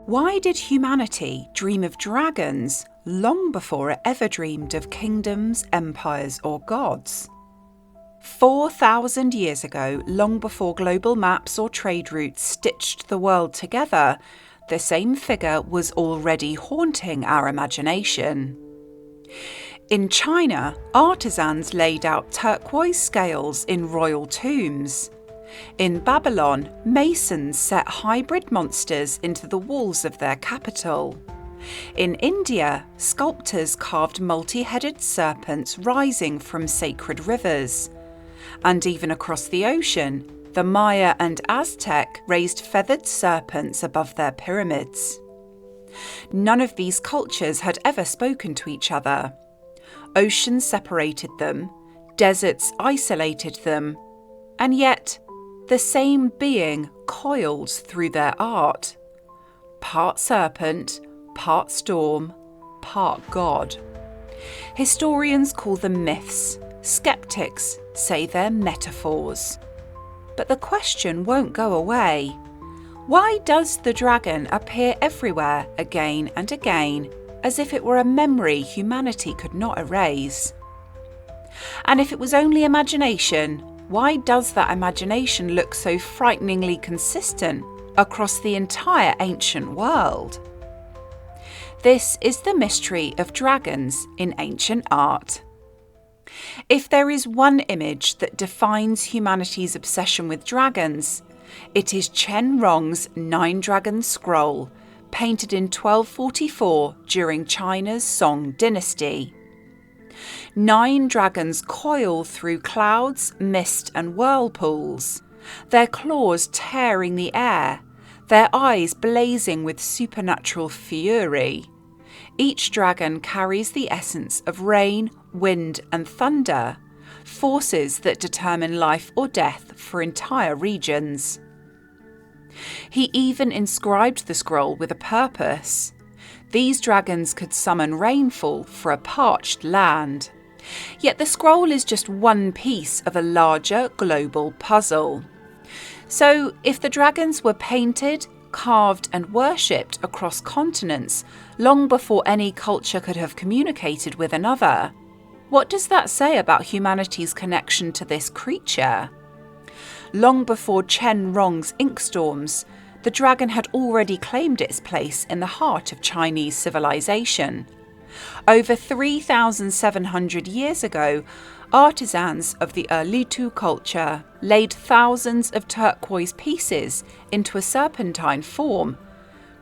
Why did humanity dream of dragons long before it ever dreamed of kingdoms, empires, or gods? 4,000 years ago, long before global maps or trade routes stitched the world together, the same figure was already haunting our imagination. In China, artisans laid out turquoise scales in royal tombs. In Babylon, masons set hybrid monsters into the walls of their capital. In India, sculptors carved multi-headed serpents rising from sacred rivers. And even across the ocean, the Maya and Aztec raised feathered serpents above their pyramids. None of these cultures had ever spoken to each other. Oceans separated them, deserts isolated them, and yet the same being coils through their art. Part serpent, part storm, part God. Historians call them myths. Skeptics say they're metaphors. But the question won't go away. Why does the dragon appear everywhere again and again, as if it were a memory humanity could not erase? And if it was only imagination, why does that imagination look so frighteningly consistent across the entire ancient world? This is the mystery of dragons in ancient art. If there is one image that defines humanity's obsession with dragons, it is Chen Rong's Nine-Dragon Scroll, painted in 1244 during China's Song dynasty. 9 dragons coil through clouds, mist and whirlpools, their claws tearing the air, their eyes blazing with supernatural fury. Each dragon carries the essence of rain, wind and thunder, forces that determine life or death for entire regions. He even inscribed the scroll with a purpose. These dragons could summon rainfall for a parched land. Yet the scroll is just one piece of a larger global puzzle. So if the dragons were painted, carved and worshipped across continents long before any culture could have communicated with another, what does that say about humanity's connection to this creature? Long before Chen Rong's ink storms, the dragon had already claimed its place in the heart of Chinese civilization. Over 3,700 years ago, artisans of the Erlitou culture laid thousands of turquoise pieces into a serpentine form,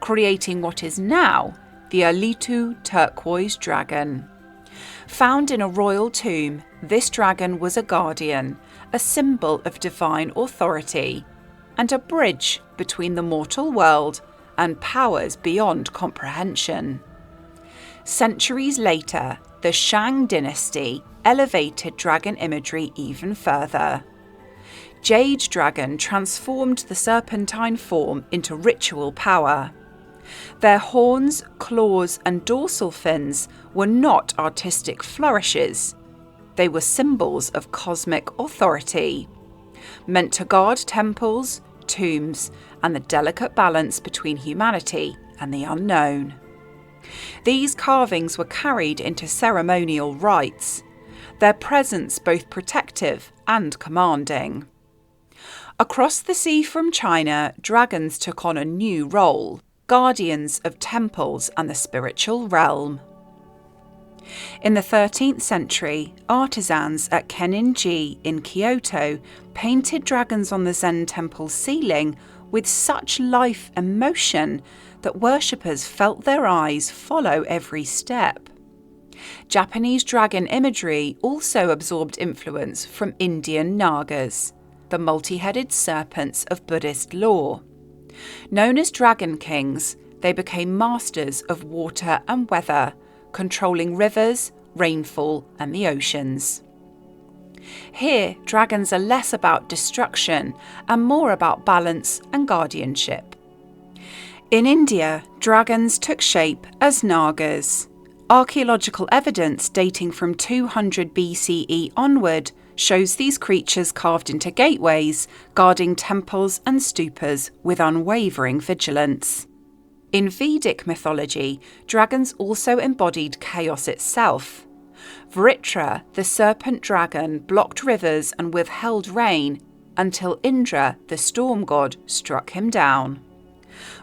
creating what is now the Erlitou turquoise dragon. Found in a royal tomb, this dragon was a guardian, a symbol of divine authority, and a bridge between the mortal world and powers beyond comprehension. Centuries later, the Shang dynasty elevated dragon imagery even further. Jade Dragon transformed the serpentine form into ritual power. Their horns, claws and dorsal fins were not artistic flourishes. They were symbols of cosmic authority, meant to guard temples, tombs, and the delicate balance between humanity and the unknown. These carvings were carried into ceremonial rites, their presence both protective and commanding. Across the sea from China, dragons took on a new role, guardians of temples and the spiritual realm. In the 13th century, artisans at Kennin-ji in Kyoto painted dragons on the Zen temple's ceiling with such life and motion that worshippers felt their eyes follow every step. Japanese dragon imagery also absorbed influence from Indian nagas, the multi-headed serpents of Buddhist lore. Known as dragon kings, they became masters of water and weather, controlling rivers, rainfall, and the oceans. Here, dragons are less about destruction and more about balance and guardianship. In India, dragons took shape as nagas. Archaeological evidence dating from 200 BCE onward shows these creatures carved into gateways, guarding temples and stupas with unwavering vigilance. In Vedic mythology, dragons also embodied chaos itself. Vritra, the serpent dragon, blocked rivers and withheld rain until Indra, the storm god, struck him down.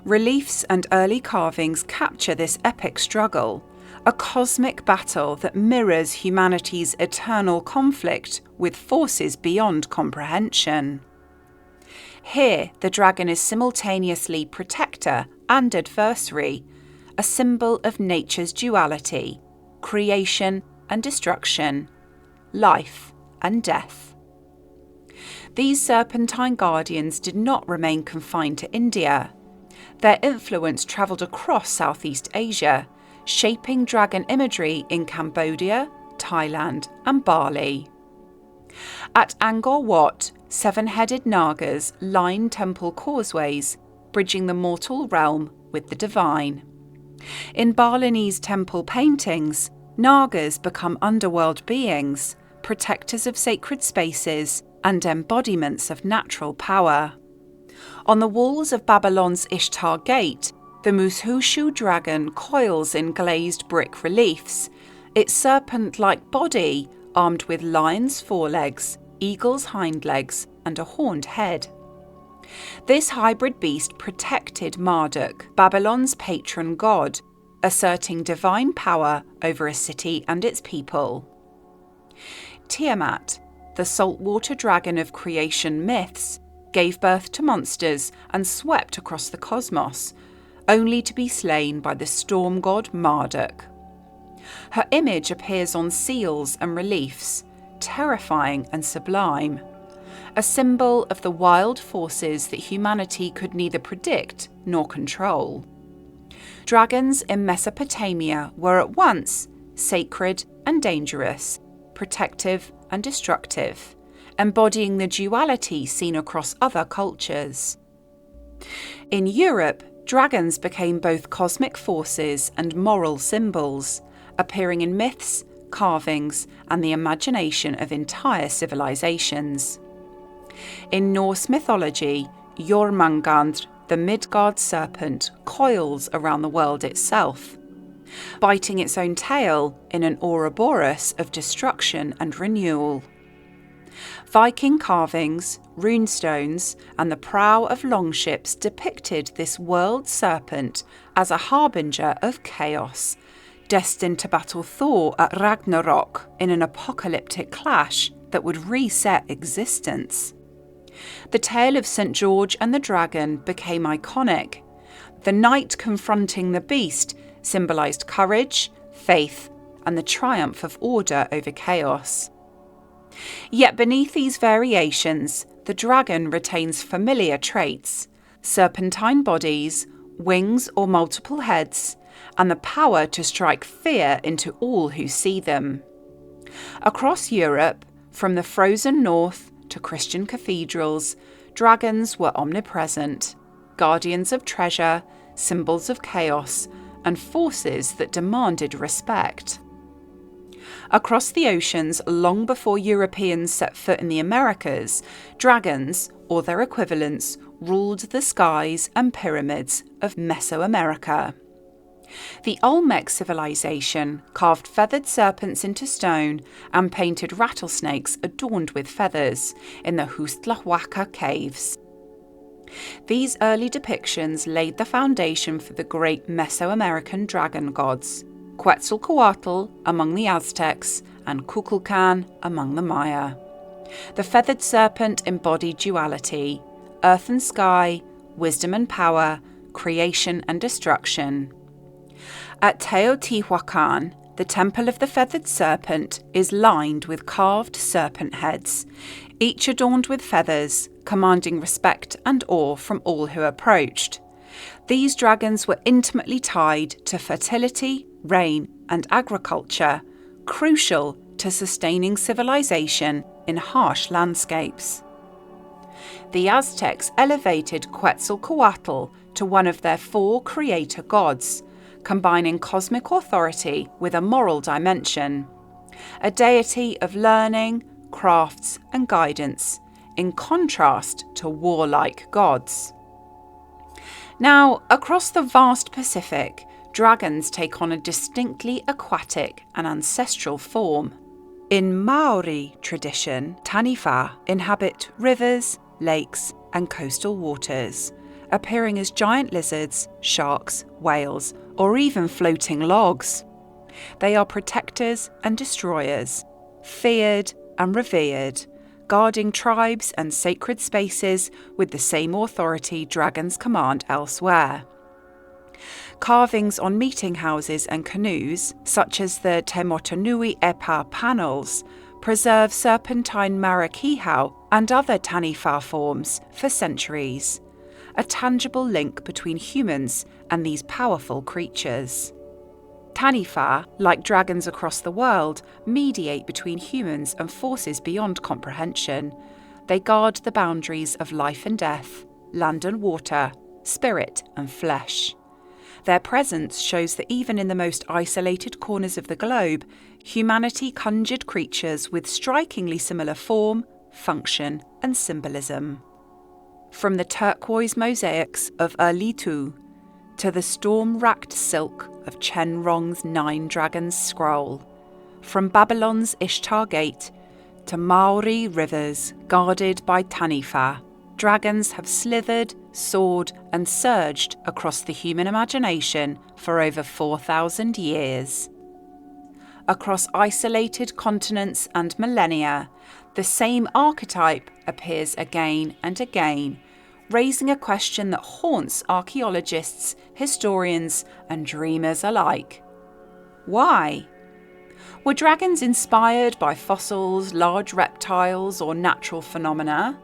Reliefs and early carvings capture this epic struggle, a cosmic battle that mirrors humanity's eternal conflict with forces beyond comprehension. Here, the dragon is simultaneously protector and adversary, a symbol of nature's duality, creation and destruction, life and death. These serpentine guardians did not remain confined to India. Their influence travelled across Southeast Asia, shaping dragon imagery in Cambodia, Thailand and Bali. At Angkor Wat, seven-headed Nagas line temple causeways, bridging the mortal realm with the divine. In Balinese temple paintings, Nagas become underworld beings, protectors of sacred spaces and embodiments of natural power. On the walls of Babylon's Ishtar Gate, the Mushushu dragon coils in glazed brick reliefs, its serpent-like body armed with lion's forelegs, eagle's hind legs and a horned head. This hybrid beast protected Marduk, Babylon's patron god, asserting divine power over a city and its people. Tiamat, the saltwater dragon of creation myths, gave birth to monsters and swept across the cosmos, only to be slain by the storm god Marduk. Her image appears on seals and reliefs, terrifying and sublime, a symbol of the wild forces that humanity could neither predict nor control. Dragons in Mesopotamia were at once sacred and dangerous, protective and destructive, embodying the duality seen across other cultures. In Europe, dragons became both cosmic forces and moral symbols, appearing in myths, carvings, and the imagination of entire civilizations. In Norse mythology, Jormungandr, the Midgard serpent, coils around the world itself, biting its own tail in an Ouroboros of destruction and renewal. Viking carvings, runestones, and the prow of longships depicted this world serpent as a harbinger of chaos, destined to battle Thor at Ragnarok in an apocalyptic clash that would reset existence. The tale of St. George and the dragon became iconic. The knight confronting the beast symbolised courage, faith, and the triumph of order over chaos. Yet beneath these variations, the dragon retains familiar traits: serpentine bodies, wings or multiple heads, and the power to strike fear into all who see them. Across Europe, from the frozen north to Christian cathedrals, dragons were omnipresent, guardians of treasure, symbols of chaos, and forces that demanded respect. Across the oceans, long before Europeans set foot in the Americas, dragons, or their equivalents, ruled the skies and pyramids of Mesoamerica. The Olmec civilization carved feathered serpents into stone and painted rattlesnakes adorned with feathers in the Huitlahuaca caves. These early depictions laid the foundation for the great Mesoamerican dragon gods, Quetzalcoatl among the Aztecs and Kukulkan among the Maya. The feathered serpent embodied duality: earth and sky, wisdom and power, creation and destruction. At Teotihuacan, the Temple of the Feathered Serpent is lined with carved serpent heads, each adorned with feathers, commanding respect and awe from all who approached. These dragons were intimately tied to fertility, rain, and agriculture, crucial to sustaining civilization in harsh landscapes. The Aztecs elevated Quetzalcoatl to one of their 4 creator gods, combining cosmic authority with a moral dimension, a deity of learning, crafts, and guidance, in contrast to warlike gods. Now, across the vast Pacific, dragons take on a distinctly aquatic and ancestral form. In Maori tradition, taniwha inhabit rivers, lakes, and coastal waters, appearing as giant lizards, sharks, whales, or even floating logs. They are protectors and destroyers, feared and revered, guarding tribes and sacred spaces with the same authority dragons command elsewhere. Carvings on meeting houses and canoes, such as the Te Motunui Epa panels, preserve serpentine marikihau and other taniwha forms for centuries, a tangible link between humans and these powerful creatures. Taniwha, like dragons across the world, mediate between humans and forces beyond comprehension. They guard the boundaries of life and death, land and water, spirit and flesh. Their presence shows that even in the most isolated corners of the globe, humanity conjured creatures with strikingly similar form, function, and symbolism. From the turquoise mosaics of Erlitou to the storm-racked silk of Chenrong's Nine Dragons scroll, from Babylon's Ishtar Gate to Maori rivers guarded by taniwha, dragons have slithered, soared, and surged across the human imagination for over 4,000 years. Across isolated continents and millennia, the same archetype appears again and again, raising a question that haunts archaeologists, historians, and dreamers alike. Why? Were dragons inspired by fossils, large reptiles, or natural phenomena?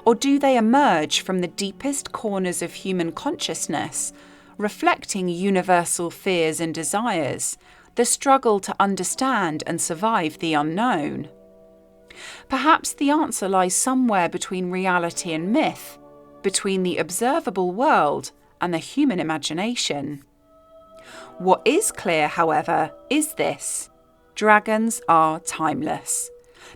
Or do they emerge from the deepest corners of human consciousness, reflecting universal fears and desires, the struggle to understand and survive the unknown? Perhaps the answer lies somewhere between reality and myth, between the observable world and the human imagination. What is clear, however, is this: dragons are timeless.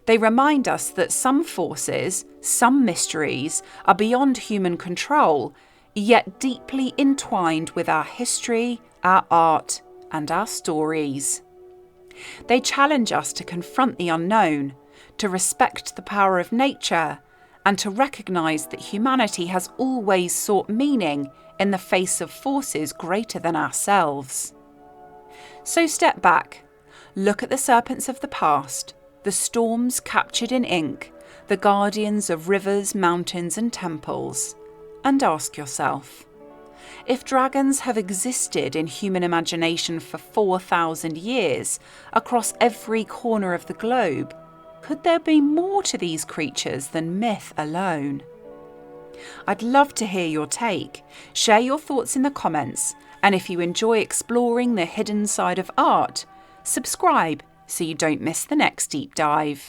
They remind us that some forces, some mysteries, are beyond human control, yet deeply entwined with our history, our art, and our stories. They challenge us to confront the unknown, to respect the power of nature, and to recognise that humanity has always sought meaning in the face of forces greater than ourselves. So step back, look at the serpents of the past, the storms captured in ink, the guardians of rivers, mountains, and temples, and ask yourself, if dragons have existed in human imagination for 4,000 years across every corner of the globe, could there be more to these creatures than myth alone? I'd love to hear your take. Share your thoughts in the comments, and if you enjoy exploring the hidden side of art, subscribe so you don't miss the next deep dive.